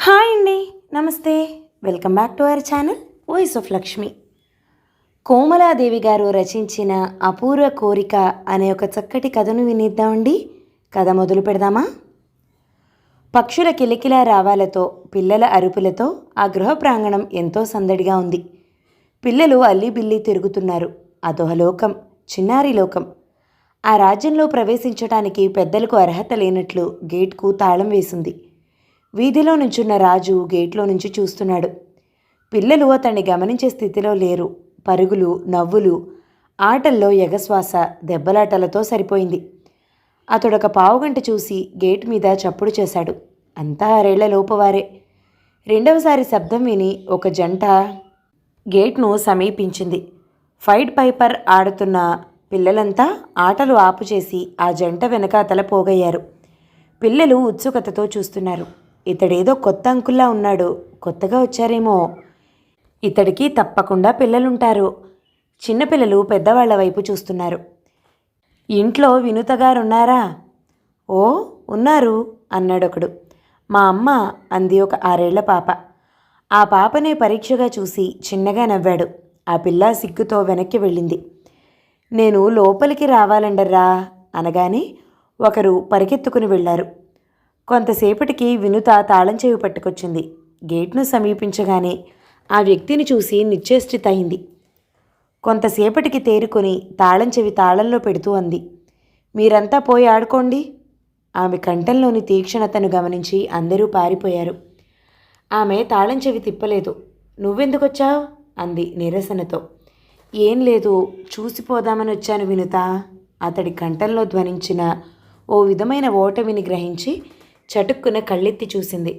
Hi అండి, నమస్తే. Welcome back to our channel voice of Lakshmi. Komala Devi గారు రచించిన అపూర్వ కోరిక అనే ఒక చక్కటి కథను వినిద్దామండి. కథ మొదలు పెడదామా? పక్షుల కిలకిలా రావాలతో, పిల్లల అరుపులతో ఆ గృహ ప్రాంగణం ఎంతో సందడిగా ఉంది. పిల్లలు అల్లిబిల్లి తిరుగుతున్నారు. అదొక లోకం, చిన్నారి లోకం. ఆ రాజ్యంలో ప్రవేశించటానికి పెద్దలకు అర్హత లేనట్లు గేట్కు తాళం వేసింది. వీధిలో నుంచున్న రాజు గేట్లో నుంచి చూస్తున్నాడు. పిల్లలు అతన్ని గమనించే స్థితిలో లేరు. పరుగులు, నవ్వులు, ఆటల్లో ఎగశ్వాస, దెబ్బలాటలతో సరిపోయింది. అతడొక పావుగంట చూసి గేట్ మీద చప్పుడు చేశాడు. అంతా 6 ఏళ్ల లోపువారే. రెండవసారి శబ్దం విని ఒక జంట గేట్ను సమీపించింది. ఫైడ్ పైపర్ ఆడుతున్న పిల్లలంతా ఆటలు ఆపుచేసి ఆ జంట వెనకాతల పోగయ్యారు. పిల్లలు ఉత్సుకతతో చూస్తున్నారు. ఇతడేదో కొత్త అంకుల్లా ఉన్నాడు. కొత్తగా వచ్చారేమో. ఇతడికి తప్పకుండా పిల్లలుంటారు. చిన్నపిల్లలు పెద్దవాళ్ల వైపు చూస్తున్నారు. ఇంట్లో వినుతగారున్నారా? ఓ, ఉన్నారు అన్నాడొకడు. మా అమ్మ అంది ఒక 6 ఏళ్ల పాప. ఆ పాపనే పరీక్షగా చూసి చిన్నగా నవ్వాడు. ఆ పిల్ల సిగ్గుతో వెనక్కి వెళ్ళింది. నేను లోపలికి రావాలండర్రా అనగానే ఒకరు పరిగెత్తుకుని వెళ్లారు. కొంతసేపటికి వినుత తాళం చెవి పట్టుకొచ్చింది. గేట్ను సమీపించగానే ఆ వ్యక్తిని చూసి నిశ్చేష్టితయింది. కొంతసేపటికి తేరుకొని తాళం చెవి తాళంలో పెడుతూ అంది, మీరంతా పోయి ఆడుకోండి. ఆమె కంఠంలోని తీక్షణతను గమనించి అందరూ పారిపోయారు. ఆమె తాళం చెవి తిప్పలేదు. నువ్వెందుకొచ్చావు అంది నిరసనతో. ఏం లేదు, చూసిపోదామని వచ్చాను వినుత. అతడి కంఠంలో ధ్వనించిన ఓ విధమైన ఓటమిని గ్రహించి చటుక్కున కళ్ళెత్తి చూసింది.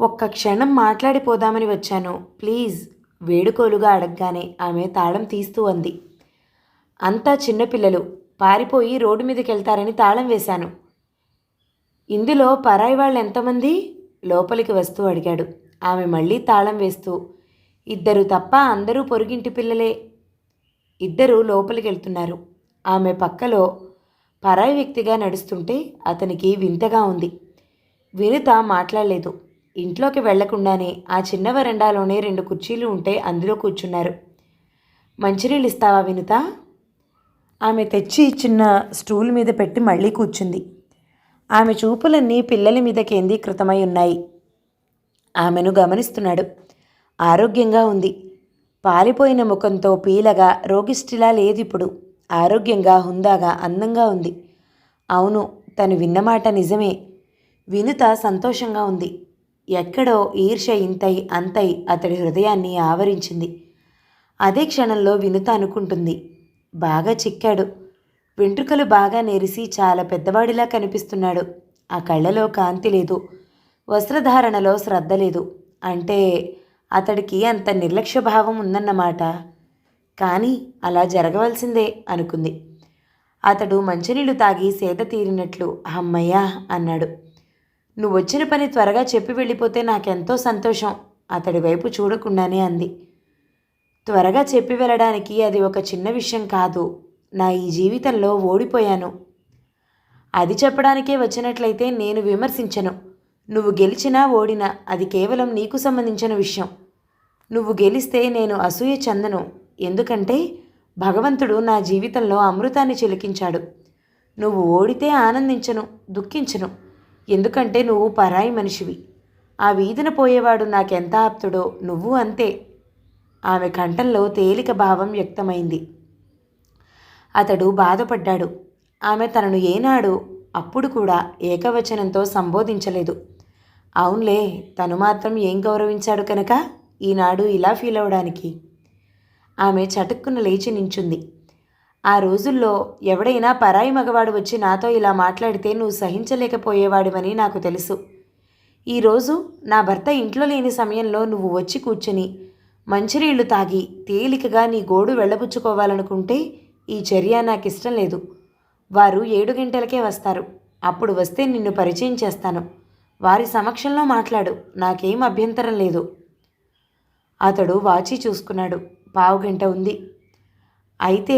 ఒక్క క్షణం మాట్లాడిపోదామని వచ్చాను, ప్లీజ్ వేడుకోలుగా అడగగానే ఆమె తాళం తీస్తూ అంది. అంతా చిన్నపిల్లలు, పారిపోయి రోడ్డు మీదకి వెళ్తారని తాళం వేశాను. ఇందులో పరాయి వాళ్ళు ఎంతమంది? లోపలికి వస్తూ అడిగాడు. ఆమె మళ్ళీ తాళం వేస్తూ, 2 తప్ప అందరూ పొరుగింటి పిల్లలే. 2 లోపలికి వెళ్తున్నారు. ఆమె పక్కలో పరాయి వ్యక్తిగా నడుస్తుంటే అతనికి వింతగా ఉంది. వినుత మాట్లాడలేదు. ఇంట్లోకి వెళ్లకుండానే ఆ చిన్న వరండాలోనే 2 కుర్చీలు ఉంటే అందులో కూర్చున్నారు. మంచినీళ్ళు ఇస్తావా వినుత? ఆమె తెచ్చి చిన్న స్టూల్ మీద పెట్టి మళ్ళీ కూర్చుంది. ఆమె చూపులన్నీ పిల్లల మీద కేంద్రీకృతమై ఉన్నాయి. ఆమెను గమనిస్తున్నాడు. ఆరోగ్యంగా ఉంది. పాలిపోయిన ముఖంతో పీలగా రోగిష్టిలా లేదిప్పుడు. ఆరోగ్యంగా, హుందాగా, అందంగా ఉంది. అవును, తను విన్నమాట నిజమే. వినుత సంతోషంగా ఉంది. ఎక్కడో ఈర్ష్య ఇంతై అంతై అతడి హృదయాన్ని ఆవరించింది. అదే క్షణంలో వినుత అనుకుంటుంది, బాగా చిక్కాడు. వెంట్రుకలు బాగా నెరిసి చాలా పెద్దవాడిలా కనిపిస్తున్నాడు. ఆ కళ్ళలో కాంతి లేదు. వస్త్రధారణలో శ్రద్ధ లేదు. అంటే అతడికి అంత నిర్లక్ష్య భావం ఉందన్నమాట. కానీ అలా జరగవలసిందే అనుకుంది. అతడు మంచినీళ్లు తాగి సేద తీరినట్లు అమ్మయ్యా అన్నాడు. నువ్వొచ్చిన పని త్వరగా చెప్పి వెళ్ళిపోతే నాకెంతో సంతోషం అతడి వైపు చూడకుండానే అంది. త్వరగా చెప్పి వెళ్ళడానికి అది ఒక చిన్న విషయం కాదు. నా ఈ జీవితంలో ఓడిపోయాను. అది చెప్పడానికే వచ్చినట్లయితే నేను విమర్శించను. నువ్వు గెలిచినా ఓడినా అది కేవలం నీకు సంబంధించిన విషయం. నువ్వు గెలిస్తే నేను అసూయ చెందను. ఎందుకంటే భగవంతుడు నా జీవితంలో అమృతాన్ని చిలికించాడు. నువ్వు ఓడితే ఆనందించను, దుఃఖించను. ఎందుకంటే నువ్వు పరాయి మనిషివి. ఆ వీధిన పోయేవాడు నాకెంత ఆప్తుడో నువ్వు అంతే. ఆమె కంఠంలో తేలిక భావం వ్యక్తమైంది. అతడు బాధపడ్డాడు. ఆమె తనను ఏనాడు అప్పుడు కూడా ఏకవచనంతో సంబోధించలేదు. అవునులే, తను మాత్రం ఏం గౌరవించాడు కనుక ఈనాడు ఇలా ఫీల్ అవడానికి. ఆమె చటుక్కున లేచి నించుంది. ఆ రోజుల్లో ఎవడైనా పరాయి మగవాడు వచ్చి నాతో ఇలా మాట్లాడితే నువ్వు సహించలేకపోయేవాడివని నాకు తెలుసు. ఈరోజు నా భర్త ఇంట్లో లేని సమయంలో నువ్వు వచ్చి కూర్చుని మంచినీళ్లు తాగి తేలికగా నీ గోడు వెళ్ళబుచ్చుకోవాలనుకుంటే ఈ చర్య నాకిష్టం లేదు. వారు 7 గంటలకే వస్తారు. అప్పుడు వస్తే నిన్ను పరిచయం చేస్తాను. వారి సమక్షంలో మాట్లాడు, నాకేం అభ్యంతరం లేదు. అతడు వాచి చూసుకున్నాడు. 15 గంట ఉంది. అయితే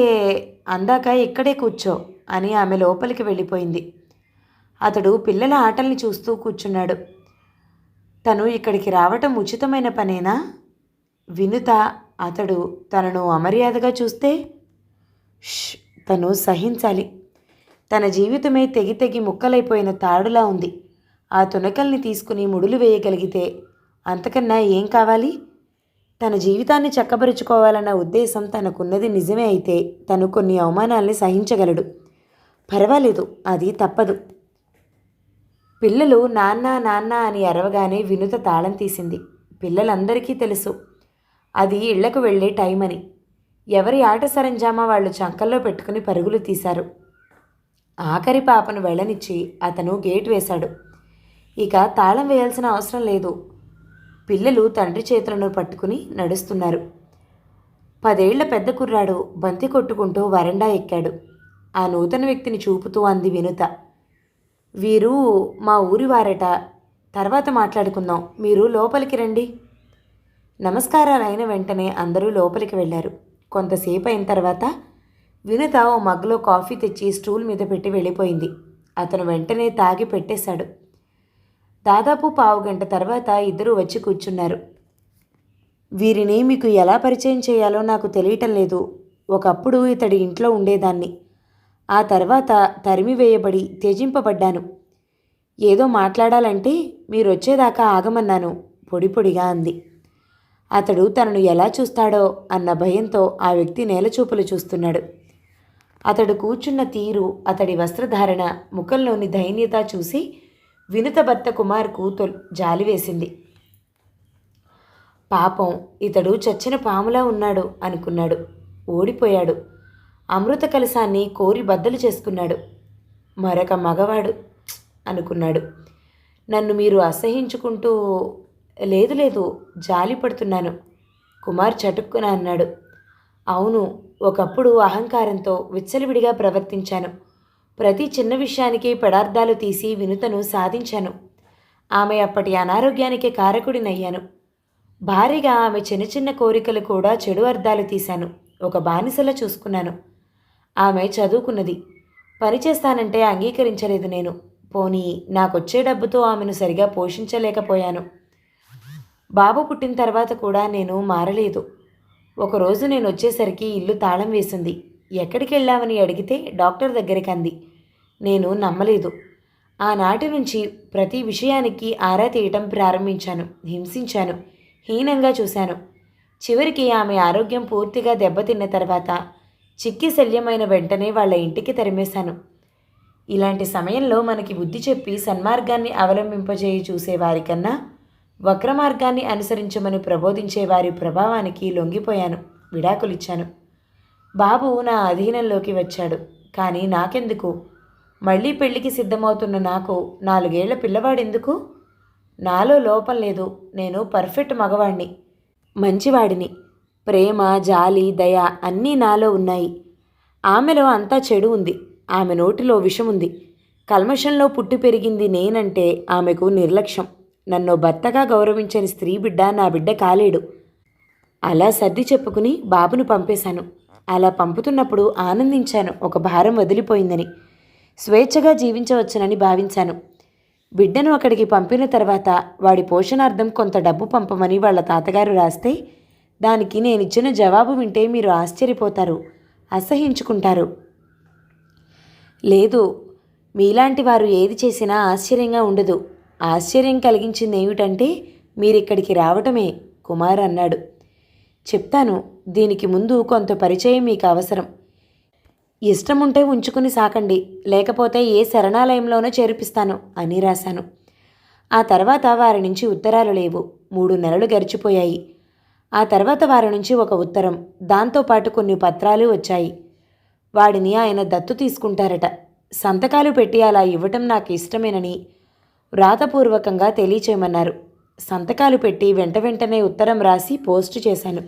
అందాక ఇక్కడే కూర్చో అని ఆమె లోపలికి వెళ్ళిపోయింది. అతడు పిల్లల ఆటల్ని చూస్తూ కూర్చున్నాడు. తను ఇక్కడికి రావటం ఉచితమైన పనేనా? వినుత అతడు తనను అమర్యాదగా చూస్తే ష్, తను సహించాలి. తన జీవితమే తెగి తెగి ముక్కలైపోయిన తాడులా ఉంది. ఆ తునకల్ని తీసుకుని ముడులు వేయగలిగితే అంతకన్నా ఏం కావాలి? తన జీవితాన్ని చక్కబరుచుకోవాలన్న ఉద్దేశం తనకున్నది నిజమే అయితే తను కొన్ని అవమానాల్ని సహించగలడు. పర్వాలేదు, అది తప్పదు. పిల్లలు నాన్న నాన్న అని అరవగానే వినుత తాళం తీసింది. పిల్లలందరికీ తెలుసు అది ఇళ్లకు వెళ్ళే టైం అని. ఎవరి ఆట సరంజామా వాళ్ళు చంకల్లో పెట్టుకుని పరుగులు తీశారు. ఆఖరి పాపను వెళ్ళనిచ్చి అతను గేట్ వేశాడు. ఇక తాళం వేయాల్సిన అవసరం లేదు. పిల్లలు తండ్రి చేతులను పట్టుకుని నడుస్తున్నారు. 10 ఏళ్ల పెద్ద కుర్రాడు బంతి కొట్టుకుంటూ వరండా ఎక్కాడు. ఆ నూతన వ్యక్తిని చూపుతూ అంది వినుత. వీరు మా ఊరి వారట. తర్వాత మాట్లాడుకుందాం, మీరు లోపలికి రండి. నమస్కారాలు అయిన వెంటనే అందరూ లోపలికి వెళ్ళారు. కొంతసేపు అయిన తర్వాత వినుత ఓ మగ్గులో కాఫీ తెచ్చి స్టూల్ మీద పెట్టి వెళ్ళిపోయింది. అతను వెంటనే తాగి పెట్టేశాడు. దాదాపు పావుగంట తర్వాత ఇద్దరూ వచ్చి కూర్చున్నారు. వీరిని మీకు ఎలా పరిచయం చేయాలో నాకు తెలియటం లేదు. ఒకప్పుడు ఇతడి ఇంట్లో ఉండేదాన్ని. ఆ తర్వాత తరిమివేయబడి త్యజింపబడ్డాను. ఏదో మాట్లాడాలంటే మీరొచ్చేదాకా ఆగమన్నాను పొడి పొడిగా అంది. అతడు తనను ఎలా చూస్తాడో అన్న భయంతో ఆ వ్యక్తి నేలచూపులు చూస్తున్నాడు. అతడు కూర్చున్న తీరు, అతడి వస్త్రధారణ, ముఖంలోని దైన్యత చూసి వినుత భర్త కుమార్కు జాలి వేసింది. పాపం, ఇతడు చచ్చిన పాములా ఉన్నాడు అనుకున్నాడు. ఓడిపోయాడు. అమృత కలశాన్ని కోరి బద్దలు చేసుకున్నాడు. మరొక మగవాడు అనుకున్నాడు. నన్ను మీరు అసహించుకుంటూ లేదు లేదు, జాలి పడుతున్నాను. కుమార్ చటుక్కున అన్నాడు. అవును, ఒకప్పుడు అహంకారంతో విచ్చలవిడిగా ప్రవర్తించాను. ప్రతి చిన్న విషయానికి పెడార్థాలు తీసి వినుతను సాధించాను. ఆమె అప్పటి అనారోగ్యానికి కారకుడినయ్యాను. భారీగా ఆమె చిన్న చిన్న కోరికలు కూడా చెడు అర్థాలు తీశాను. ఒక బానిసలా చూసుకున్నాను. ఆమె చదువుకున్నది. పనిచేస్తానంటే అంగీకరించలేదు నేను. పోనీ నాకొచ్చే డబ్బుతో ఆమెను సరిగా పోషించలేకపోయాను. బాబు పుట్టిన తర్వాత కూడా నేను మారలేదు. ఒకరోజు నేను వచ్చేసరికి ఇల్లు తాళం వేసింది. ఎక్కడికి వెళ్ళావని అడిగితే డాక్టర్ దగ్గరికి అంది. నేను నమ్మలేదు. ఆనాటి నుంచి ప్రతి విషయానికి ఆరా తీయటం ప్రారంభించాను. హింసించాను, హీనంగా చూశాను. చివరికి ఆమె ఆరోగ్యం పూర్తిగా దెబ్బతిన్న తర్వాత చిక్కి శల్యమైన వెంటనే వాళ్ళ ఇంటికి తరిమేశాను. ఇలాంటి సమయంలో మనకి బుద్ధి చెప్పి సన్మార్గాన్ని అవలంబింపజేయి చూసేవారికన్నా వక్రమార్గాన్ని అనుసరించమని ప్రబోధించే వారి ప్రభావానికి లొంగిపోయాను. విడాకులిచ్చాను. బాబు నా అధీనంలోకి వచ్చాడు. కానీ నాకెందుకు? మళ్ళీ పెళ్లికి సిద్ధమవుతున్న నాకు 4 ఏళ్ల పిల్లవాడెందుకు? నాలో లోపం లేదు. నేను పర్ఫెక్ట్ మగవాణ్ణి, మంచివాడిని. ప్రేమ, జాలి, దయ అన్నీ నాలో ఉన్నాయి. ఆమెలో అంతా చెడు ఉంది. ఆమె నోటిలో విషముంది. కల్మషంలో పుట్టి పెరిగింది నేనంటే ఆమెకు నిర్లక్ష్యం. నన్ను భర్తగా గౌరవించని స్త్రీ బిడ్డ నా బిడ్డ కాలేడు. అలా సర్ది చెప్పుకుని బాబును పంపేశాను. అలా పంపుతున్నప్పుడు ఆనందించాను. ఒక భారం వదిలిపోయిందని, స్వేచ్ఛగా జీవించవచ్చునని భావించాను. బిడ్డను అక్కడికి పంపిన తర్వాత వాడి పోషణార్థం కొంత డబ్బు పంపమని వాళ్ళ తాతగారు రాస్తే దానికి నేనిచ్చిన జవాబు వింటే మీరు ఆశ్చర్యపోతారు, అసహించుకుంటారు. లేదు, మీలాంటి వారు ఏది చేసినా ఆశ్చర్యంగా ఉండదు. ఆశ్చర్యం కలిగించింది ఏమిటంటే మీరిక్కడికి రావటమే, కుమార్ అన్నాడు. చెప్తాను. దీనికి ముందు కొంత పరిచయం మీకు అవసరం. ఇష్టముంటే ఉంచుకుని సాకండి, లేకపోతే ఏ శరణాలయంలోనో చేర్పిస్తాను అని రాశాను. ఆ తర్వాత వారి నుంచి ఉత్తరాలు లేవు. 3 నెలలు గడిచిపోయాయి. ఆ తర్వాత వారి నుంచి ఒక ఉత్తరం, దాంతోపాటు కొన్ని పత్రాలు వచ్చాయి. వాడిని ఆయన దత్తు తీసుకుంటారట. సంతకాలు పెట్టి అలా ఇవ్వటం నాకు ఇష్టమేనని వ్రాతపూర్వకంగా తెలియచేయమన్నారు. సంతకాలు పెట్టి వెంటనే ఉత్తరం రాసి పోస్టు చేశాను.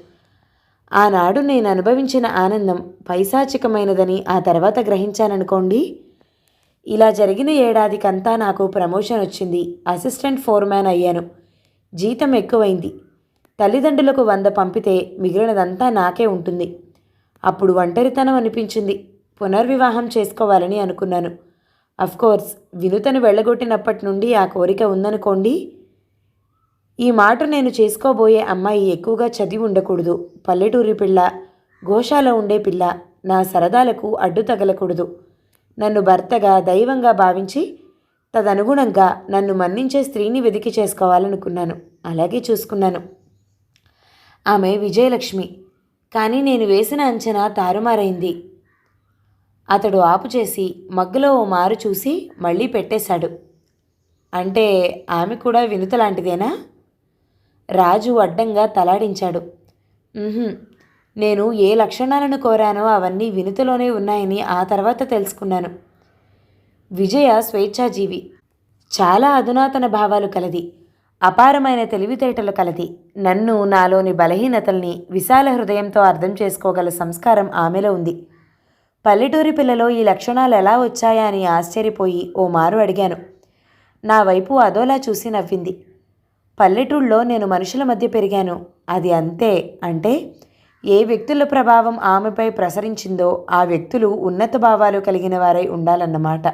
ఆనాడు నేను అనుభవించిన ఆనందం పైశాచికమైనదని ఆ తర్వాత గ్రహించాననుకోండి. ఇలా జరిగిన ఏడాదికంతా నాకు ప్రమోషన్ వచ్చింది. అసిస్టెంట్ ఫోర్మ్యాన్ అయ్యాను. జీతం ఎక్కువైంది. తల్లిదండ్రులకు 100 పంపితే మిగిలినదంతా నాకే ఉంటుంది. అప్పుడు ఒంటరితనం అనిపించింది. పునర్వివాహం చేసుకోవాలని అనుకున్నాను. అఫ్కోర్స్ వినుతను వెళ్ళగొట్టినప్పటి నుండి ఆ కోరిక ఉందనుకోండి. ఈ మాట నేను చేసుకోబోయే అమ్మాయి ఎక్కువగా చదివి ఉండకూడదు, పల్లెటూరి పిల్ల, గోశాలో ఉండే పిల్ల, నా సరదాలకు అడ్డు తగలకూడదు. నన్ను భర్తగా దైవంగా భావించి తదనుగుణంగా నన్ను మన్నించే స్త్రీని వెతికి చేసుకోవాలనుకున్నాను. అలాగే చూసుకున్నాను. ఆమె విజయలక్ష్మి. కానీ నేను వేసిన అంచనా తారుమారైంది. అతడు ఆపు చేసి మగ్గులో ఓ మారు చూసి మళ్ళీ పెట్టేశాడు. అంటే ఆమె కూడా వినుత లాంటిదేనా? రాజు అడ్డంగా తలాడించాడు. నేను ఏ లక్షణాలను కోరానో అవన్నీ వినుతలోనే ఉన్నాయని ఆ తర్వాత తెలుసుకున్నాను. విజయ స్వేచ్ఛాజీవి, చాలా అధునాతన భావాలు కలది, అపారమైన తెలివితేటలు కలది. నన్ను, నాలోని బలహీనతల్ని విశాల హృదయంతో అర్థం చేసుకోగల సంస్కారం ఆమెలో ఉంది. పల్లెటూరి పిల్లలో ఈ లక్షణాలు ఎలా వచ్చాయా అని ఆశ్చర్యపోయి ఓ మారు అడిగాను. నా వైపు అదోలా చూసి నవ్వింది. పల్లెటూళ్ళలో నేను మనుషుల మధ్య పెరిగాను, అది అంతే. అంటే ఏ వ్యక్తుల ప్రభావం ఆమెపై ప్రసరించిందో ఆ వ్యక్తులు ఉన్నత భావాలు కలిగిన వారై ఉండాలన్నమాట.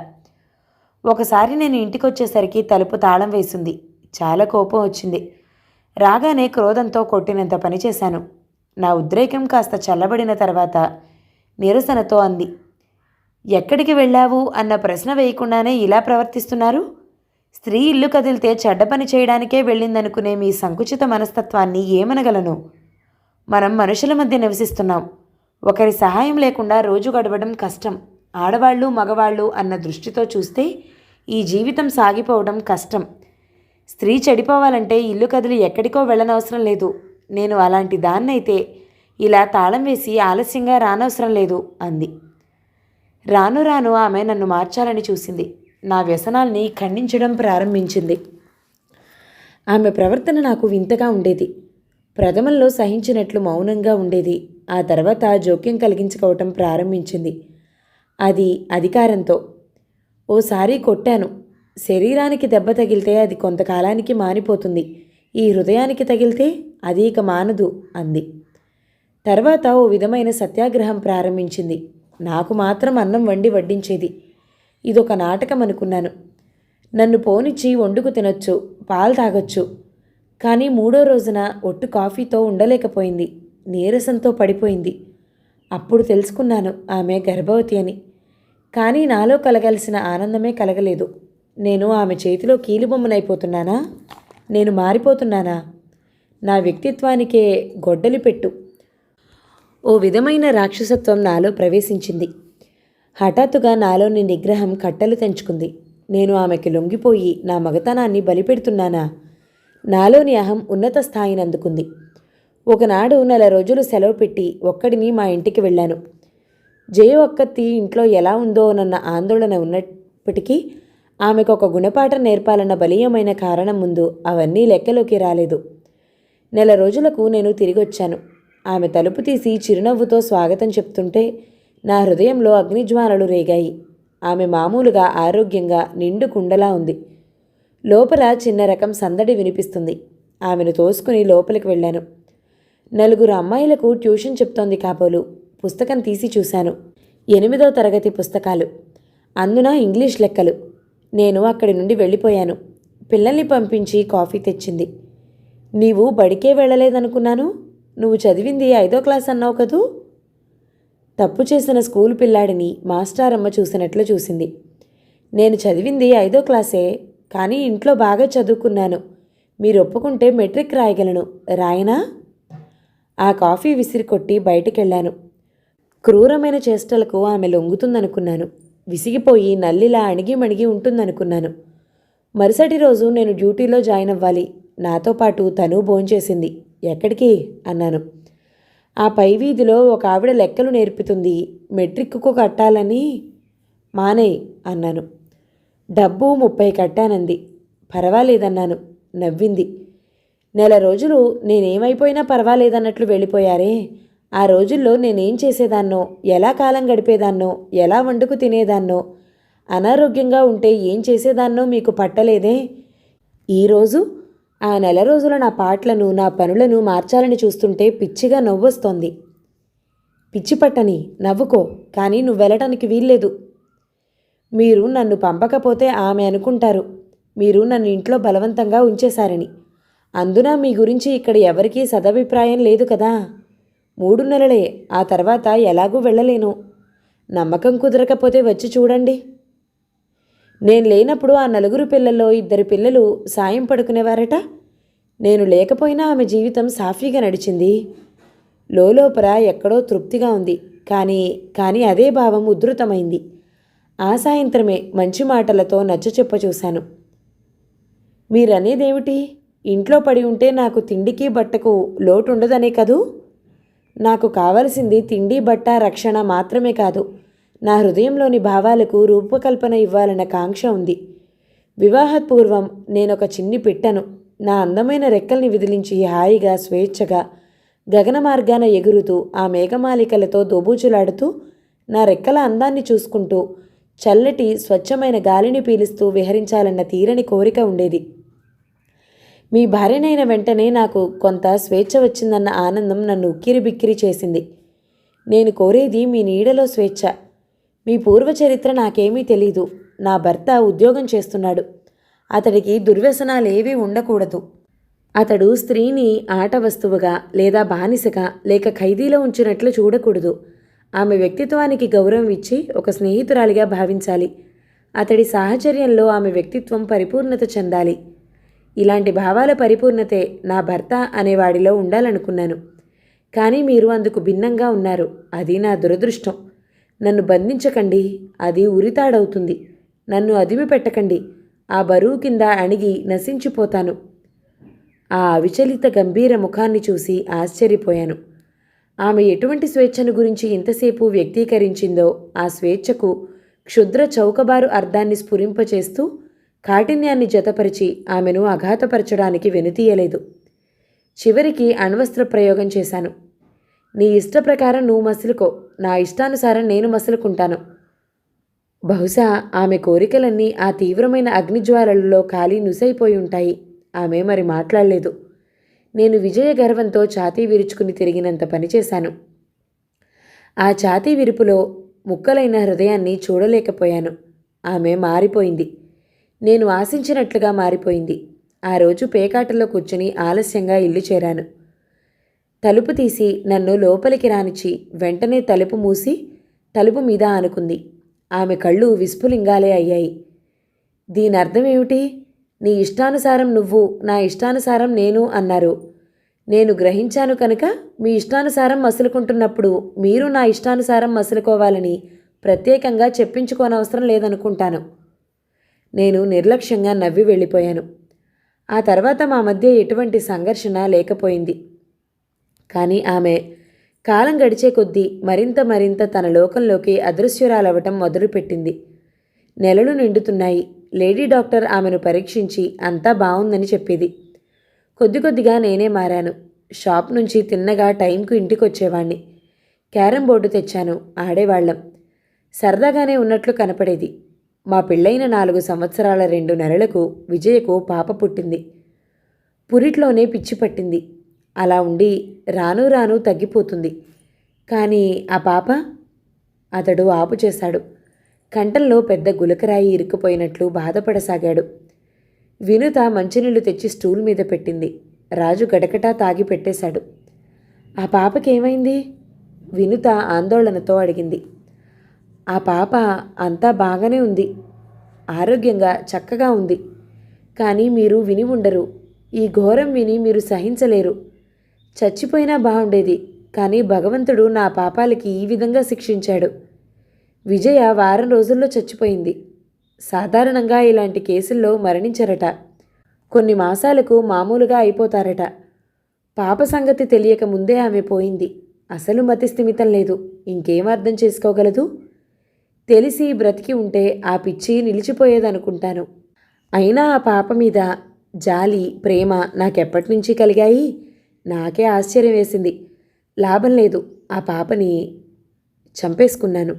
ఒకసారి నేను ఇంటికొచ్చేసరికి తలుపు తాళం వేసింది. చాలా కోపం వచ్చింది. రాగానే క్రోధంతో కొట్టినంత పనిచేశాను. నా ఉద్రేకం కాస్త చల్లబడిన తర్వాత నిరసనతో అంది, ఎక్కడికి వెళ్ళావు అన్న ప్రశ్న వేయకుండానే ఇలా ప్రవర్తిస్తున్నారు? స్త్రీ ఇల్లు కదిలితే చెడ్డ పని చేయడానికే వెళ్ళిందనుకునే మీ సంకుచిత మనస్తత్వాన్ని ఏమనగలను? మనం మనుషుల మధ్య నివసిస్తున్నాం. ఒకరి సహాయం లేకుండా రోజు గడవడం కష్టం. ఆడవాళ్ళు మగవాళ్ళు అన్న దృష్టితో చూస్తే ఈ జీవితం సాగిపోవడం కష్టం. స్త్రీ చెడిపోవాలంటే ఇల్లు కదిలి ఎక్కడికో వెళ్ళనవసరం లేదు. నేను అలాంటి దాన్నైతే ఇలా తాళం వేసి ఆలస్యంగా రానవసరం లేదు అంది. రాను రాను ఆమె నన్ను మార్చాలని చూసింది. నా వ్యసనాల్ని ఖండించడం ప్రారంభించింది. ఆమె ప్రవర్తన నాకు వింతగా ఉండేది. ప్రథమంలో సహించినట్లు మౌనంగా ఉండేది. ఆ తర్వాత జోక్యం కలిగించుకోవటం ప్రారంభించింది. అది అధికారంతో. ఓసారి కొట్టాను. శరీరానికి దెబ్బ తగిలితే అది కొంతకాలానికి మానిపోతుంది. ఈ హృదయానికి తగిలితే అది ఇక మానదు అంది. తర్వాత ఓ విధమైన సత్యాగ్రహం ప్రారంభించింది. నాకు మాత్రం అన్నం వండి వడ్డించేది. ఇదొక నాటకం అనుకున్నాను. నన్ను పోనిచ్చి వండుకు తినొచ్చు, పాలు తాగొచ్చు. కానీ మూడో రోజున ఒట్టు కాఫీతో ఉండలేకపోయింది. నీరసంతో పడిపోయింది. అప్పుడు తెలుసుకున్నాను ఆమె గర్భవతి అని. కానీ నాలో కలగాల్సిన ఆనందమే కలగలేదు. నేను ఆమె చేతిలో కీలుబొమ్మనైపోతున్నానా? నేను మారిపోతున్నానా? నా వ్యక్తిత్వానికే గొడ్డలి పెట్టు. ఓ విధమైన రాక్షసత్వం నాలో ప్రవేశించింది. హఠాత్తుగా నాలోని నిగ్రహం కట్టలు తెంచుకుంది. నేను ఆమెకి లొంగిపోయి నా మగతనాన్ని బలిపెడుతున్నానా? నాలోని అహం ఉన్నత స్థాయిని అందుకుంది. ఒకనాడు 4 రోజులు సెలవు పెట్టి ఒక్కడిని మా ఇంటికి వెళ్ళాను. జయ ఒక్కత్తి ఇంట్లో ఎలా ఉందోనన్న ఆందోళన ఉన్నప్పటికీ ఆమెకు ఒక గుణపాఠం నేర్పాలన్న బలీయమైన కారణం ముందు అవన్నీ లెక్కలోకి రాలేదు. 4 రోజులకు నేను తిరిగొచ్చాను. ఆమె తలుపు తీసి చిరునవ్వుతో స్వాగతం చెప్తుంటే నా హృదయంలో అగ్నిజ్వాలలు రేగాయి. ఆమె మామూలుగా ఆరోగ్యంగా నిండు కుండలా ఉంది. లోపల చిన్న రకం సందడి వినిపిస్తుంది. ఆమెను తోసుకుని లోపలికి వెళ్ళాను. 4 అమ్మాయిలకు ట్యూషన్ చెప్తోంది కాబోలు. పుస్తకం తీసి చూశాను. 8వ తరగతి పుస్తకాలు. అందున ఇంగ్లీష్ లెక్కలు. నేను అక్కడి నుండి వెళ్ళిపోయాను. పిల్లల్ని పంపించి కాఫీ తెచ్చింది. నీవు బడికే వెళ్ళలేదనుకున్నాను. నువ్వు చదివింది 5వ క్లాస్ అన్నావు కదూ? తప్పు చేసిన స్కూలు పిల్లాడిని మాస్టారమ్మ చూసినట్లు చూసింది. నేను చదివింది 5వ క్లాసే, కానీ ఇంట్లో బాగా చదువుకున్నాను. మీరు ఒప్పుకుంటే మెట్రిక్ రాయగలను. రాయనా? ఆ కాఫీ విసిరికొట్టి బయటికెళ్ళాను. క్రూరమైన చేష్టలకు ఆమె లొంగుతుందనుకున్నాను. విసిగిపోయి నల్లిలా అణిగిమణిగి ఉంటుందనుకున్నాను. మరుసటి రోజు నేను డ్యూటీలో జాయిన్ అవ్వాలి. నాతో పాటు తను భోంచేసింది. ఎక్కడికి అన్నాను. ఆ పై వీధిలో ఒక ఆవిడ లెక్కలు నేర్పుతుంది. మెట్రిక్కు కట్టాలని. మానేయ్ అన్నాను. డబ్బు 30 కట్టానంది. పర్వాలేదన్నాను. నవ్వింది. 4 రోజులు నేనేమైపోయినా పర్వాలేదన్నట్లు వెళ్ళిపోయారే. ఆ రోజుల్లో నేనేం చేసేదాన్నో, ఎలా కాలం గడిపేదాన్నో, ఎలా వండుకు తినేదాన్నో, అనారోగ్యంగా ఉంటే ఏం చేసేదాన్నో మీకు పట్టలేదే. ఈరోజు ఆ 4 రోజుల నా పాటలను, నా పనులను మార్చాలని చూస్తుంటే పిచ్చిగా నవ్వొస్తోంది. పిచ్చి పట్టని, నవ్వుకో, కానీ నువ్వు వెళ్ళటానికి వీల్లేదు. మీరు నన్ను పంపకపోతే ఆమె అనుకుంటారు మీరు నన్ను ఇంట్లో బలవంతంగా ఉంచేశారని. అందున మీ గురించి ఇక్కడ ఎవరికీ సదభిప్రాయం లేదు కదా. 3 నెలలే, ఆ తర్వాత ఎలాగూ వెళ్ళలేను. నమ్మకం కుదరకపోతే వచ్చి చూడండి. నేను లేనప్పుడు ఆ 4 పిల్లల్లో 2 పిల్లలు సాయం పడుకునేవారట. నేను లేకపోయినా ఆమె జీవితం సాఫీగా నడిచింది. లోపల ఎక్కడో తృప్తిగా ఉంది. కానీ అదే భావం ఉధృతమైంది. ఆ సాయంత్రమే మంచి మాటలతో నచ్చచెప్ప చూశాను. మీరనేదేమిటి? ఇంట్లో పడి ఉంటే నాకు తిండికి బట్టకు లోటుండదనే కదూ. నాకు కావలసింది తిండి, బట్ట, రక్షణ మాత్రమే కాదు, నా హృదయంలోని భావాలకు రూపకల్పన ఇవ్వాలన్న కాంక్ష ఉంది. వివాహపూర్వం నేనొక చిన్ని పిట్టను. నా అందమైన రెక్కల్ని విదిలించి హాయిగా స్వేచ్ఛగా గగన మార్గాన ఎగురుతూ ఆ మేఘమాలికలతో దోబూచులాడుతూ నా రెక్కల అందాన్ని చూసుకుంటూ చల్లటి స్వచ్ఛమైన గాలిని పీలుస్తూ విహరించాలన్న తీరని కోరిక ఉండేది. మీ భార్యనైన వెంటనే నాకు కొంత స్వేచ్ఛ వచ్చిందన్న ఆనందం నన్ను ఉక్కిరిబిక్కిరి చేసింది. నేను కోరేది మీ నీడలో స్వేచ్ఛ. మీ పూర్వచరిత్ర నాకేమీ తెలీదు. నా భర్త ఉద్యోగం చేస్తున్నాడు. అతడికి దుర్వ్యసనాలేవీ ఉండకూడదు. అతడు స్త్రీని ఆట వస్తువుగా లేదా బానిసగా లేక ఖైదీలో ఉంచినట్లు చూడకూడదు. ఆమె వ్యక్తిత్వానికి గౌరవం ఇచ్చి ఒక స్నేహితురాలిగా భావించాలి. అతడి సాహచర్యంలో ఆమె వ్యక్తిత్వం పరిపూర్ణత చెందాలి. ఇలాంటి భావాల పరిపూర్ణతే నా భర్త అనేవాడిలో ఉండాలనుకున్నాను. కానీ మీరు అందుకు భిన్నంగా ఉన్నారు. అది నా దురదృష్టం. నన్ను బంధించకండి, అది ఉరితాడవుతుంది. నన్ను అదిమి పెట్టకండి, ఆ బరువు కింద అణిగి నశించిపోతాను. ఆ అవిచలిత గంభీర ముఖాన్ని చూసి ఆశ్చర్యపోయాను. ఆమె ఎటువంటి స్వేచ్ఛను గురించి ఇంతసేపు వ్యక్తీకరించిందో ఆ స్వేచ్ఛకు క్షుద్ర చౌకబారు అర్థాన్ని స్ఫురింపచేస్తూ కాఠిన్యాన్ని జతపరిచి ఆమెను అఘాతపరచడానికి వెనుతీయలేదు. చివరికి అణ్వస్త్ర ప్రయోగం చేశాను. నీ ఇష్ట ప్రకారం నువ్వు మసులుకో, నా ఇష్టానుసారం నేను మసులుకుంటాను. బహుశా ఆమె కోరికలన్నీ ఆ తీవ్రమైన అగ్నిజ్వాలలలో కాలి నుసైపోయి ఉంటాయి. ఆమె మరి మాట్లాడలేదు. నేను విజయ గర్వంతో ఛాతీ విరుచుకుని తిరిగినంత పనిచేశాను. ఆ ఛాతీ విరుపులో ముక్కలైన హృదయాన్ని చూడలేకపోయాను. ఆమె మారిపోయింది. నేను ఆశించినట్లుగా మారిపోయింది. ఆ రోజు పేకాటలో కూర్చుని ఆలస్యంగా ఇల్లు చేరాను. తలుపు తీసి నన్ను లోపలికి రానిచ్చి వెంటనే తలుపు మూసి తలుపు మీద ఆనుకుంది. ఆమె కళ్ళు విస్ఫులింగాలే అయ్యాయి. దీని అర్థమేమిటి? నీ ఇష్టానుసారం నువ్వు, నా ఇష్టానుసారం నేను అన్నారు. నేను గ్రహించాను కనుక మీ ఇష్టానుసారం మసులుకుంటున్నప్పుడు మీరు నా ఇష్టానుసారం మసులుకోవాలని ప్రత్యేకంగా చెప్పించుకోనవసరం లేదనుకుంటాను. నేను నిర్లక్ష్యంగా నవ్వి వెళ్ళిపోయాను. ఆ తర్వాత మా మధ్య ఎటువంటి సంఘర్షణ లేకపోయింది. కానీ ఆమె కాలం గడిచే కొద్దీ మరింత తన లోకంలోకి అదృశ్యురాలవటం మొదలుపెట్టింది. నెలలు నిండుతున్నాయి. లేడీ డాక్టర్ ఆమెను పరీక్షించి అంతా బాగుందని చెప్పేది. కొద్దిగా నేనే మారాను. షాప్ నుంచి తిన్నగా టైంకు ఇంటికొచ్చేవాణ్ణి. క్యారం బోర్డు తెచ్చాను, ఆడేవాళ్ళం. సరదాగానే ఉన్నట్లు కనపడేది. మా పెళ్ళైన 4 సంవత్సరాల 2 నెలలకు విజయకు పాప పుట్టింది. పురిట్లోనే పిచ్చి పట్టింది. అలా ఉండి రాను తగ్గిపోతుంది. కానీ ఆ పాప? అతడు ఆపు చేశాడు. కంఠంలో పెద్ద గులకరాయి ఇరుక్కుపోయినట్లు బాధపడసాగాడు. వినుత మంచినీళ్లు తెచ్చి స్టూల్ మీద పెట్టింది. రాజు గడకటా తాగి పెట్టేశాడు. ఆ పాపకేమైంది? వినుత ఆందోళనతో అడిగింది. ఆ పాప అంతా బాగానే ఉంది, ఆరోగ్యంగా చక్కగా ఉంది. కానీ మీరు విని ఉండరు. ఈ ఘోరం విని మీరు సహించలేరు. చచ్చిపోయినా బాగుండేది, కానీ భగవంతుడు నా పాపాలకి ఈ విధంగా శిక్షించాడు. విజయ వారం రోజుల్లో చచ్చిపోయింది. సాధారణంగా ఇలాంటి కేసుల్లో మరణించరట. కొన్ని మాసాలకు మామూలుగా అయిపోతారట. పాప సంగతి తెలియక ముందే ఆమె పోయింది. అసలు మతి స్థిమితం లేదు. ఇంకేం అర్థం చేసుకోగలదు? తెలిసి బ్రతికి ఉంటే ఆ పిచ్చి నిలిచిపోయేదనుకుంటాను. అయినా ఆ పాప మీద జాలి, ప్రేమ నాకెప్పటి నుంచి కలిగాయి? నాకే ఆశ్చర్యం వేసింది. లాభం లేదు, ఆ పాపని చంపేసుకున్నాను.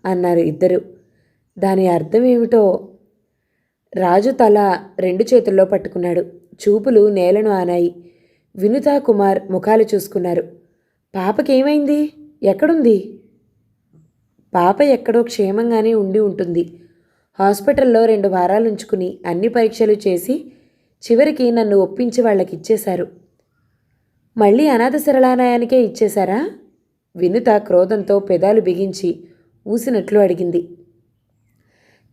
అన్నారు ఇద్దరు. దాని అర్థం ఏమిటో? రాజు తల 2 చేతుల్లో పట్టుకున్నాడు. చూపులు నేలను ఆనాయి. వినుతా కుమార్ ముఖాలు చూసుకున్నారు. పాపకేమైంది? ఎక్కడుంది? పాప ఎక్కడో క్షేమంగానే ఉండి ఉంటుంది. హాస్పిటల్లో 2 వారాలు ఉంచుకుని అన్ని పరీక్షలు చేసి చివరికి నన్ను ఒప్పించి వాళ్ళకిచ్చేశారు. మళ్ళీ అనాథ శరణాలయానికే ఇచ్చేశారా? వినుత క్రోధంతో పెదాలు బిగించి ఊసినట్లు అడిగింది.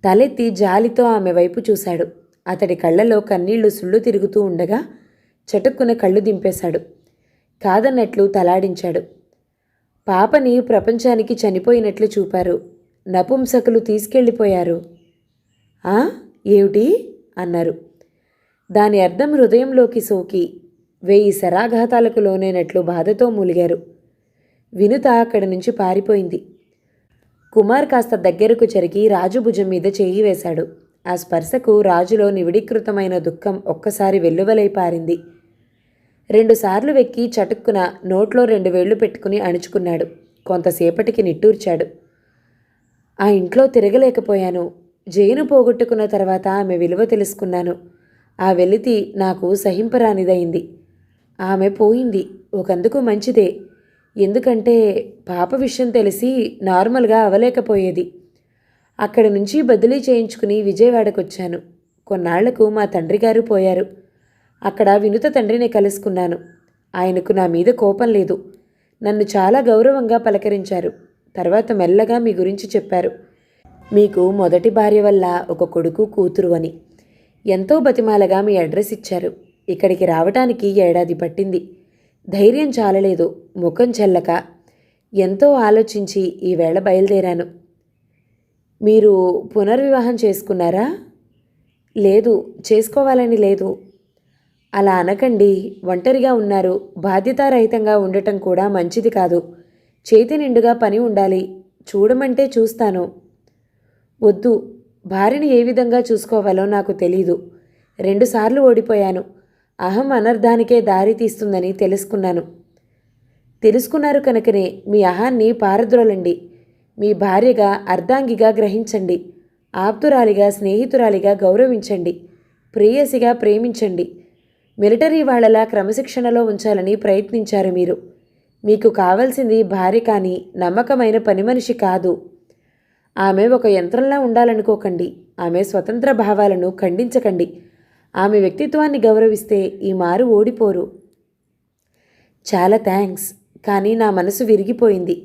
తలెత్తి జాలితో ఆమె వైపు చూశాడు. అతడి కళ్ళలో కన్నీళ్లు సుళ్ళు తిరుగుతూ ఉండగా చటుక్కున కళ్ళు దింపేశాడు. కాదన్నట్లు తలాడించాడు. పాపని ప్రపంచానికి చనిపోయినట్లు చూపారు. నపుంసకులు తీసుకెళ్ళిపోయారు. ఆ ఏమిటి అన్నారు. దాని అర్థం హృదయంలోకి సోకి 1000 శరాఘాతాలకు లోనైనట్లు బాధతో మూలిగారు. వినుత అక్కడి నుంచి పారిపోయింది. కుమార్ కాస్త దగ్గరకు జరిగి రాజు భుజం మీద చేయి వేశాడు. ఆ స్పర్శకు రాజులో నివిడీకృతమైన దుఃఖం ఒక్కసారి వెల్లువలై పారింది. 2 సార్లు వెక్కి చటుక్కున నోట్లో 2 వేళ్లు పెట్టుకుని అణుచుకున్నాడు. కొంతసేపటికి నిట్టూర్చాడు. ఆ ఇంట్లో తిరగలేకపోయాను. జయను పోగొట్టుకున్న తర్వాత ఆమె విలువ తెలుసుకున్నాను. ఆ వెలితి నాకు సహింపరానిదైంది. ఆమె పోయింది. ఒకందుకు మంచిదే. ఎందుకంటే పాప విషయం తెలిసి నార్మల్గా అవలేకపోయేది. అక్కడి నుంచి బదిలీ చేయించుకుని విజయవాడకొచ్చాను. కొన్నాళ్లకు మా తండ్రి గారు పోయారు. అక్కడ వినుత తండ్రిని కలుసుకున్నాను. ఆయనకు నా మీద కోపం లేదు. నన్ను చాలా గౌరవంగా పలకరించారు. తర్వాత మెల్లగా మీ గురించి చెప్పారు. మీకు మొదటి భార్య వల్ల ఒక కొడుకు కూతురు అని. ఎంతో బతిమాలగా మీ అడ్రస్ ఇచ్చారు. ఇక్కడికి రావటానికి 1 ఏడాది పట్టింది. ధైర్యం చాలలేదు. ముఖం చెల్లక ఎంతో ఆలోచించి ఈవేళ బయలుదేరాను. మీరు పునర్వివాహం చేసుకున్నారా? లేదు, చేసుకోవాలని లేదు. అలా అనకండి. ఒంటరిగా ఉన్నారు. బాధ్యతారహితంగా ఉండటం కూడా మంచిది కాదు. చేతి నిండుగా పని ఉండాలి. చూడమంటే చూస్తాను. వద్దు. భార్యని ఏ విధంగా చూసుకోవాలో నాకు తెలీదు. 2 సార్లు ఓడిపోయాను. అహం అనర్థానికే దారి తీస్తుందని తెలుసుకున్నారు కనుకనే మీ అహాన్ని పారద్రోలండి. మీ భార్యగా అర్ధాంగిగా గ్రహించండి. ఆప్తురాలిగా స్నేహితురాలిగా గౌరవించండి. ప్రేయసిగా ప్రేమించండి. మిలిటరీ వాళ్లలా క్రమశిక్షణలో ఉంచాలని ప్రయత్నించారు మీరు. మీకు కావాల్సింది భార్య కానీ నమ్మకమైన పని మనిషి కాదు. ఆమె ఒక యంత్రంలా ఉండాలనుకోకండి. ఆమె స్వతంత్ర భావాలను ఖండించకండి. ఆమె వ్యక్తిత్వాన్ని గౌరవిస్తే ఈ మారు ఓడిపోరు. చాలా థ్యాంక్స్. కానీ నా మనసు విరిగిపోయింది.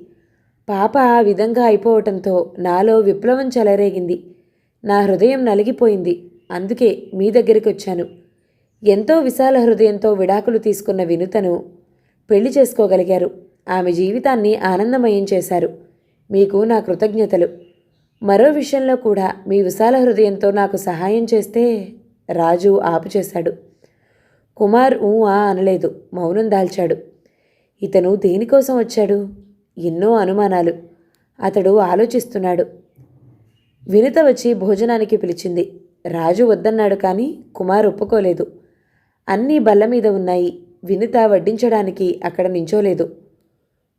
పాప ఆ విధంగా అయిపోవటంతో నాలో విప్లవం చెలరేగింది. నా హృదయం నలిగిపోయింది. అందుకే మీ దగ్గరికి వచ్చాను. ఎంతో విశాల హృదయంతో విడాకులు తీసుకున్న వినుతను పెళ్లి చేసుకోగలిగారు. ఆమె జీవితాన్ని ఆనందమయం చేశారు. మీకు నా కృతజ్ఞతలు. మరో విషయంలో కూడా మీ విశాల హృదయంతో నాకు సహాయం చేస్తే. రాజు ఆపుచేశాడు. కుమార్ అనలేదు. మౌనం దాల్చాడు. ఇతను దేనికోసం వచ్చాడు? ఎన్నో అనుమానాలు. అతడు ఆలోచిస్తున్నాడు. వినుత వచ్చి భోజనానికి పిలిచింది. రాజు వద్దన్నాడు కానీ కుమార్ ఒప్పుకోలేదు. అన్నీ బల్ల మీద ఉన్నాయి. వినుత వడ్డించడానికి అక్కడ నించోలేదు.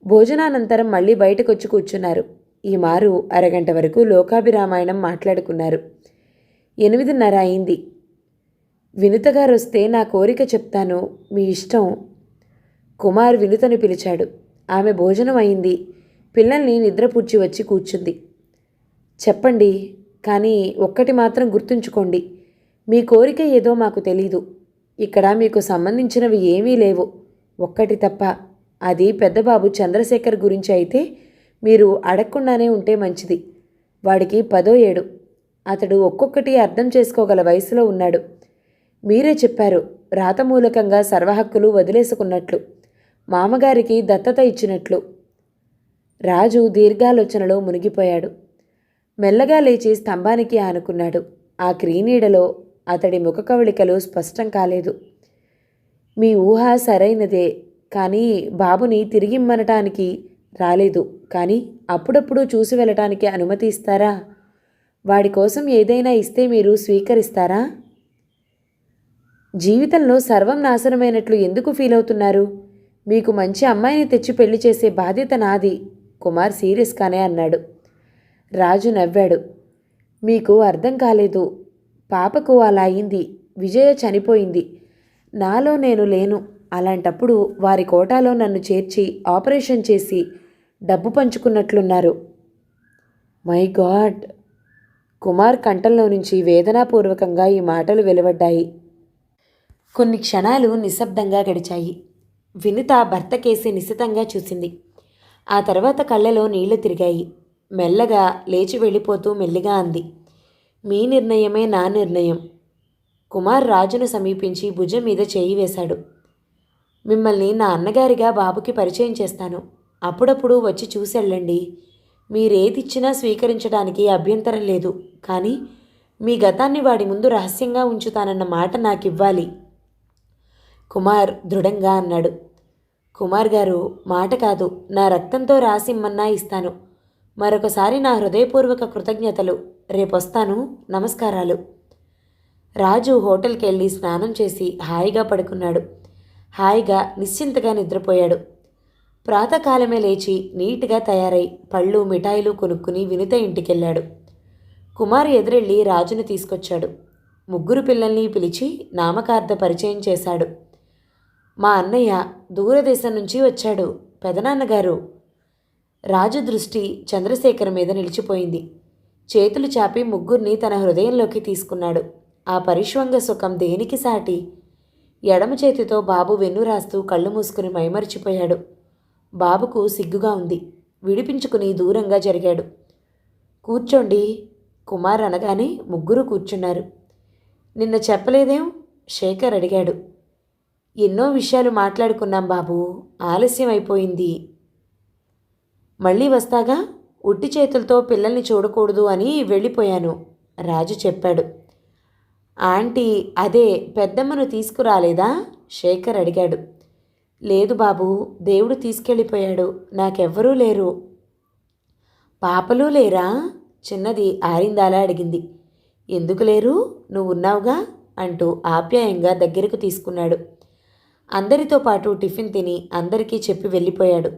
భోజనానంతరం మళ్ళీ బయటకొచ్చి కూర్చున్నారు. ఈ మారు అరగంట వరకు లోకాభిరామాయణం మాట్లాడుకున్నారు. 8:30 అయింది. వినుతగారు వస్తే నా కోరిక చెప్తాను. మీ ఇష్టం. కుమార్ వినుతను పిలిచాడు. ఆమె భోజనం అయింది. పిల్లల్ని నిద్రపుచ్చి వచ్చి కూర్చుంది. చెప్పండి, కానీ ఒక్కటి మాత్రం గుర్తుంచుకోండి. మీ కోరిక ఏదో మాకు తెలీదు. ఇక్కడ మీకు సంబంధించినవి ఏమీ లేవు. ఒక్కటి తప్ప. అది పెద్దబాబు చంద్రశేఖర్ గురించి అయితే మీరు అడగకుండానే ఉంటే మంచిది. వాడికి 10వ ఏడు. అతడు ఒక్కొక్కటి అర్థం చేసుకోగల వయసులో ఉన్నాడు. మీరే చెప్పారు రాతమూలకంగా సర్వహక్కులు వదిలేసుకున్నట్లు, మామగారికి దత్తత ఇచ్చినట్లు. రాజు దీర్ఘాలోచనలో మునిగిపోయాడు. మెల్లగా లేచి స్తంభానికి ఆనుకున్నాడు. ఆ క్రీనీడలో అతడి ముఖ కవళికలు స్పష్టం కాలేదు. మీ ఊహ సరైనదే, కానీ బాబుని తిరిగిమ్మనటానికి రాలేదు. కానీ అప్పుడప్పుడు చూసి వెళ్ళటానికి అనుమతి ఇస్తారా? వాడి కోసం ఏదైనా ఇస్తే మీరు స్వీకరిస్తారా? జీవితంలో సర్వం నాశనమైనట్లు ఎందుకు ఫీల్ అవుతున్నారు? మీకు మంచి అమ్మాయిని తెచ్చి పెళ్లి చేసే బాధ్యత నాది. కుమార్ సీరియస్గానే అన్నాడు. రాజు నవ్వాడు. మీకు అర్థం కాలేదు. పాపకు అలా అయింది. విజయ చనిపోయింది. నాలో నేను లేను. అలాంటప్పుడు వారి కోటాలో నన్ను చేర్చి ఆపరేషన్ చేసి డబ్బు పంచుకున్నట్లున్నారు. My God! కుమార్ కంఠంలో నుంచి వేదనాపూర్వకంగా ఈ మాటలు వెలువడ్డాయి. కొన్ని క్షణాలు నిశ్శబ్దంగా గడిచాయి. వినుత భర్త కేసి నిశితంగా చూసింది. ఆ తర్వాత కళ్ళలో నీళ్లు తిరిగాయి. మెల్లగా లేచి వెళ్ళిపోతూ మెల్లిగా అంది, మీ నిర్ణయమే నా నిర్ణయం. కుమార్ రాజును సమీపించి భుజం మీద చేయి వేశాడు. మిమ్మల్ని నా అన్నగారిగా బాబుకి పరిచయం చేస్తాను. అప్పుడప్పుడు వచ్చి చూసెళ్ళండి. మీరేదిచ్చినా స్వీకరించడానికి అభ్యంతరం లేదు. కానీ మీ గతాన్ని వాడి ముందు రహస్యంగా ఉంచుతానన్న మాట నాకివ్వాలి. కుమార్ దృఢంగా అన్నాడు. కుమార్ గారు, మాట కాదు, నా రక్తంతో రాసిమ్మన్నా ఇస్తాను. మరొకసారి నా హృదయపూర్వక కృతజ్ఞతలు. రేపొస్తాను. నమస్కారాలు. రాజు హోటల్కి వెళ్ళి స్నానం చేసి హాయిగా పడుకున్నాడు. హాయిగా నిశ్చింతగా నిద్రపోయాడు. ప్రాతకాలమే లేచి నీట్గా తయారై పళ్ళు మిఠాయిలు కొనుక్కుని వినుత ఇంటికెళ్ళాడు. కుమార్ ఎదురెళ్ళి రాజును తీసుకొచ్చాడు. ముగ్గురు పిల్లల్ని పిలిచి నామకార్థ పరిచయం చేశాడు. మా అన్నయ్య దూరదేశం నుంచి వచ్చాడు, పెదనాన్నగారు. రాజు దృష్టి చంద్రశేఖర్ మీద నిలిచిపోయింది. చేతులు చాపి ముగ్గురిని తన హృదయంలోకి తీసుకున్నాడు. ఆ పరిష్వంగ సుఖం దేనికి సాటి? ఎడమ చేతితో బాబు వెన్ను రాస్తూ కళ్ళు మూసుకుని మైమరిచిపోయాడు. బాబుకు సిగ్గుగా ఉంది. విడిపించుకుని దూరంగా జరిగాడు. కూర్చోండి, కుమార్ అనగానే ముగ్గురు కూర్చున్నారు. నిన్న చెప్పలేదేం? శేఖర్ అడిగాడు. ఎన్నో విషయాలు మాట్లాడుకున్నాం బాబు, ఆలస్యం అయిపోయింది. మళ్ళీ వస్తాగా, ఉట్టి చేతులతో పిల్లల్ని చూడకూడదు అని వెళ్ళిపోయాను, రాజు చెప్పాడు. ఆంటీ అదే పెద్దమ్మను తీసుకురాలేదా? శేఖర్ అడిగాడు. లేదు బాబు, దేవుడు తీసుకెళ్ళిపోయాడు, నాకెవ్వరూ లేరు. పాపలు లేరా? చిన్నది ఆరిందాలా అడిగింది. ఎందుకు లేరు, నువ్వున్నావుగా అంటూ ఆప్యాయంగా దగ్గరకు తీసుకున్నాడు. అందరితో పాటు టిఫిన్ తిని అందరికీ చెప్పి వెళ్ళిపోయాడు.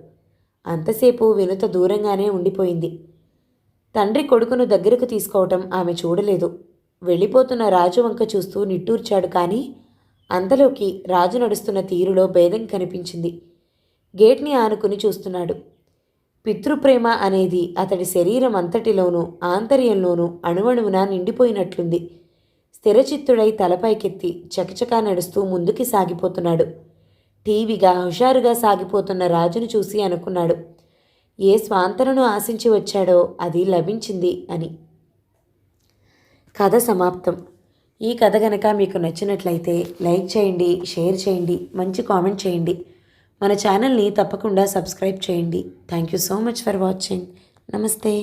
అంతసేపు వినుత దూరంగానే ఉండిపోయింది. తండ్రి కొడుకును దగ్గరకు తీసుకోవటం ఆమె చూడలేదు. వెళ్ళిపోతున్న రాజు వంక చూస్తూ నిట్టూర్చాడు. కానీ అంతలోకి రాజు నడుస్తున్న తీరులో భేదం కనిపించింది. గేట్ని ఆనుకుని చూస్తున్నాడు. పితృప్రేమ అనేది అతడి శరీరం అంతటిలోనూ ఆంతర్యంలోనూ అణువణువున నిండిపోయినట్లుంది. స్థిరచిత్తుడై తలపైకెత్తి చకచకా నడుస్తూ ముందుకి సాగిపోతున్నాడు. టీవీగా హుషారుగా సాగిపోతున్న రాజును చూసి అనుకున్నాడు, ఏ స్వాంతనను ఆశించి వచ్చాడో అది లభించింది అని. కథ సమాప్తం. ఈ కథ గనక మీకు నచ్చినట్లయితే లైక్ చేయండి, షేర్ చేయండి, మంచి కామెంట్ చేయండి. మన ఛానల్ని తప్పకుండా సబ్స్క్రైబ్ చేయండి. Thank you so much for watching. నమస్తే.